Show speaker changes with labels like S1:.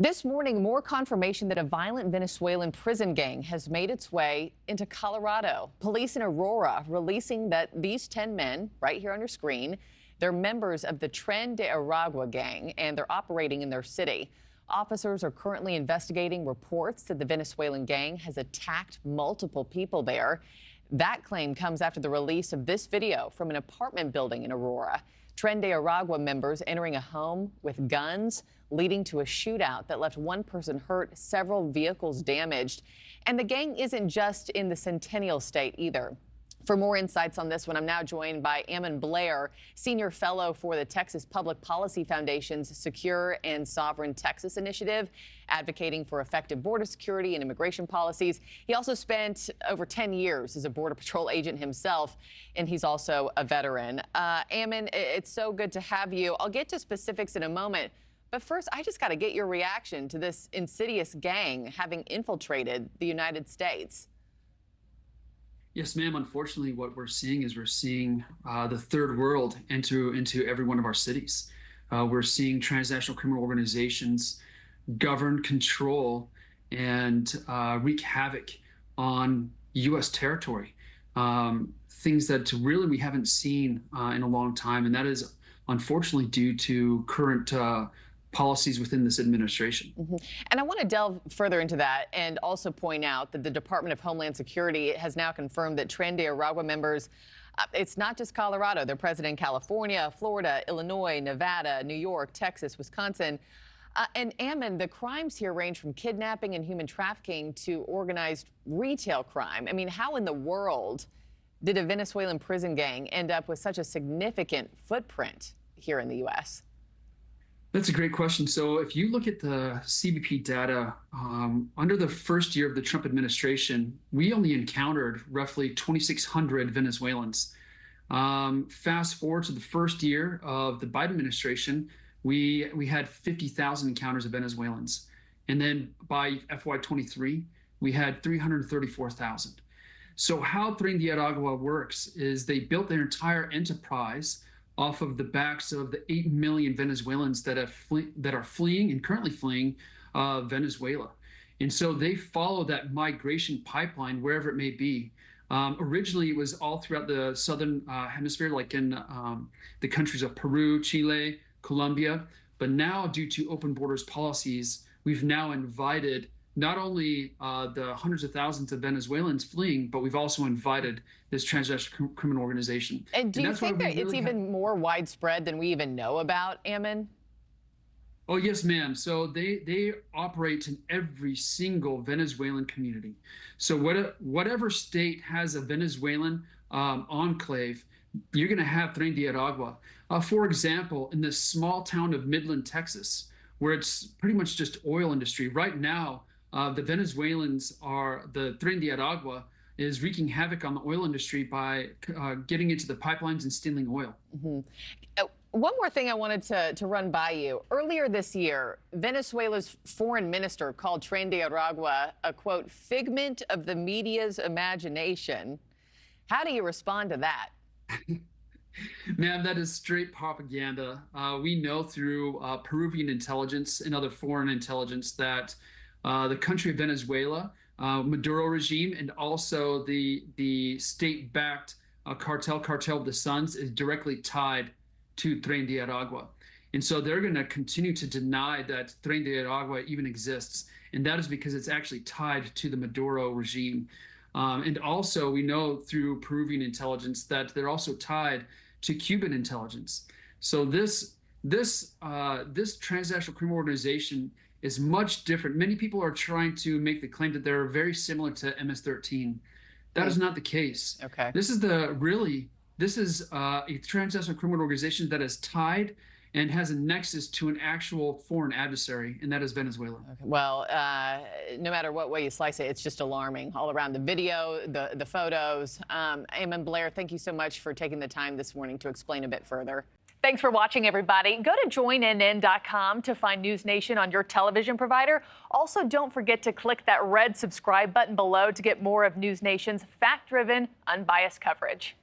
S1: This morning, more confirmation that a violent Venezuelan prison gang has made its way into Colorado. Police in Aurora releasing that these 10 men, right here on your screen, they're members of the Tren de Aragua gang, and they're operating in their city. Officers are currently investigating reports that the Venezuelan gang has attacked multiple people there. That claim comes after the release of this video from an apartment building in Aurora. Tren de Aragua members entering a home with guns, leading to a shootout that left one person hurt, several vehicles damaged. And the gang isn't just in the Centennial State either. For more insights on this one, I'm now joined by Ammon Blair, Senior Fellow for the Texas Public Policy Foundation's Secure and Sovereign Texas Initiative, advocating for effective border security and immigration policies. He also spent over 10 years as a Border Patrol agent himself, and he's also a veteran. Ammon, it's so good to have you. I'll get to specifics in a moment, but first, I just got to get your reaction to this insidious gang having infiltrated the United States.
S2: Yes, ma'am. Unfortunately, what we're seeing is the third world into every one of our cities. We're seeing transnational criminal organizations govern, control, and wreak havoc on U.S. territory. Things that really we haven't seen in a long time, and that is unfortunately due to current policies within this administration.
S1: And I want to delve further into that and also point out that the Department of Homeland Security has now confirmed that Tren de Aragua members, it's not just Colorado, they're present in California, Florida, Illinois, Nevada, New York, Texas, Wisconsin. And Ammon, the crimes here range from kidnapping and human trafficking to organized retail crime. I mean, how in the world did a Venezuelan prison gang end up with such a significant footprint here in the U.S.?
S2: That's a great question. So if you look at the CBP data, under the first year of the Trump administration, we only encountered roughly 2,600 Venezuelans. Fast forward to the first year of the Biden administration, we had 50,000 encounters of Venezuelans. And then by FY23, we had 334,000. So how Tren de Aragua works is they built their entire enterprise off of the backs of the 8 million Venezuelans that are fleeing and currently fleeing Venezuela. And so they follow that migration pipeline wherever it may be. Originally, it was all throughout the southern hemisphere, like in the countries of Peru, Chile, Colombia. But now, due to open borders policies, we've now invited not only the hundreds of thousands of Venezuelans fleeing, but we've also invited this transnational criminal organization.
S1: And do you think that it's even more widespread than we even know about, Ammon?
S2: Oh, yes, ma'am. So they operate in every single Venezuelan community. So whatever state has a Venezuelan enclave, you're going to have Tren de Aragua. For example, in this small town of Midland, Texas, where it's pretty much just oil industry, right now, the Venezuelans the Tren de Aragua is wreaking havoc on the oil industry by getting into the pipelines and stealing oil.
S1: One more thing I wanted to run by you. Earlier this year, Venezuela's foreign minister called Tren de Aragua a, quote, figment of the media's imagination. How do you respond to that?
S2: Ma'am, that is straight propaganda. We know through Peruvian intelligence and other foreign intelligence that the country of Venezuela, Maduro regime, and also the state-backed cartel of the Suns is directly tied to Tren de Aragua. And so they're going to continue to deny that Tren de Aragua even exists. And that is because it's actually tied to the Maduro regime. And also we know through Peruvian intelligence that they're also tied to Cuban intelligence. So this transnational criminal organization is much different. Many people are trying to make the claim that they're very similar to MS-13. That is not the case.
S1: Okay.
S2: This is a transnational criminal organization that is tied and has a nexus to an actual foreign adversary, and that is Venezuela.
S1: Okay. Well, no matter what way you slice it, it's just alarming all around. The video, the photos. Ammon, Blair, thank you so much for taking the time this morning to explain a bit further. Thanks for watching, everybody. Go to joinnn.com to find NewsNation on your television provider. Also, don't forget to click that red subscribe button below to get more of NewsNation's fact-driven, unbiased coverage.